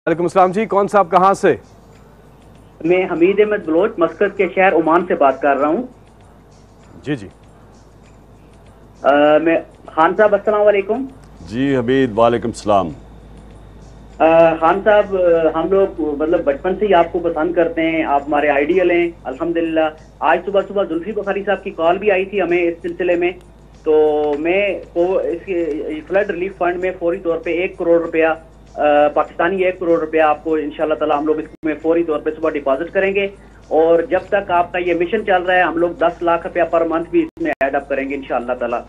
वालेकुम अस्सलाम जी, कौन साहब कहाँ से? मैं हमीद अहमद बलोच मस्कत के शहर ओमान से बात कर रहा हूँ। जी जी मैं खान साहब अस्सलाम वालेकुम। जी हमीद, वालेकुम सलाम। खान साहब, हम लोग मतलब बचपन से ही आपको पसंद करते हैं, आप हमारे आइडियल हैं अल्हम्दुलिल्लाह। आज सुबह सुबह जुल्फी बुखारी साहब की कॉल भी आई थी हमें इस सिलसिले में। तो मैं इसके फ्लड रिलीफ फंड में फौरी तौर पे 1 करोड़ रुपया पाकिस्तानी 1 करोड़ रुपया आपको इंशाल्लाह ताला हम लोग इसमें फौरी तौर पे सुबह डिपॉजिट करेंगे। और जब तक आपका ये मिशन चल रहा है हम लोग 10 लाख रुपया पर मंथ भी इसमें ऐड अप करेंगे इंशाल्लाह ताला।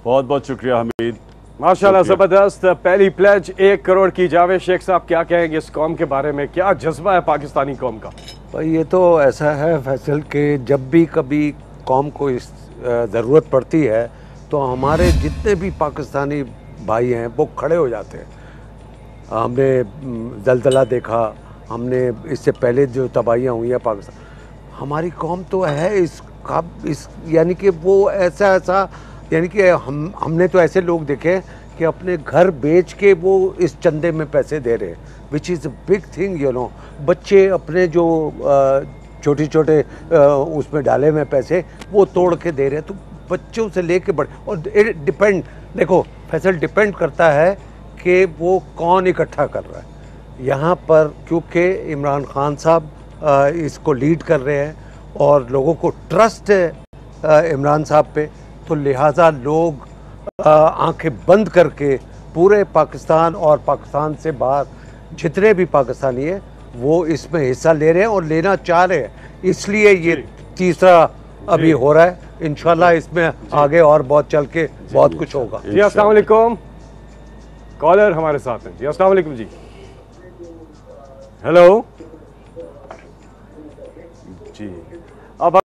बहुत बहुत शुक्रिया हमीद, माशाल्लाह, जबरदस्त पहली प्लेज 1 करोड़ की। जावेद शेख साहब क्या कहेंगे इस कौम के बारे में, क्या जज्बा है पाकिस्तानी कौम का? भाई ये तो ऐसा है फैसल कि जब भी कभी कौम को इस ज़रूरत पड़ती है तो हमारे जितने भी पाकिस्तानी भाई हैं वो खड़े हो जाते हैं। हमने ज़लज़ला देखा, हमने इससे पहले जो तबाहियाँ हुई हैं पाकिस्तान, हमारी कौम तो है इस यानी कि वो ऐसा यानी कि हमने तो ऐसे लोग देखे कि अपने घर बेच के वो इस चंदे में पैसे दे रहे हैं, which is a big thing you know. बच्चे अपने जो छोटे छोटे उसमें डाले हुए पैसे वो तोड़ के दे रहे हैं। तो बच्चों से लेके बड़े, और डिपेंड देखो फैसल डिपेंड करता है कि वो कौन इकट्ठा कर रहा है यहाँ पर, क्योंकि इमरान खान साहब इसको लीड कर रहे हैं और लोगों को ट्रस्ट है इमरान साहब पे, तो लिहाजा लोग आंखें बंद करके पूरे पाकिस्तान और पाकिस्तान से बाहर जितने भी पाकिस्तानी हैं वो इसमें हिस्सा ले रहे हैं और लेना चाह रहे हैं। इसलिए ये तीसरा अभी हो रहा है। इंशाल्लाह इसमें आगे और बहुत चल के बहुत कुछ होगा। जी अस्सलाम वालेकुम, कॉलर हमारे साथ हैं। जी अस्सलाम वालेकुम जी, हेलो जी। अब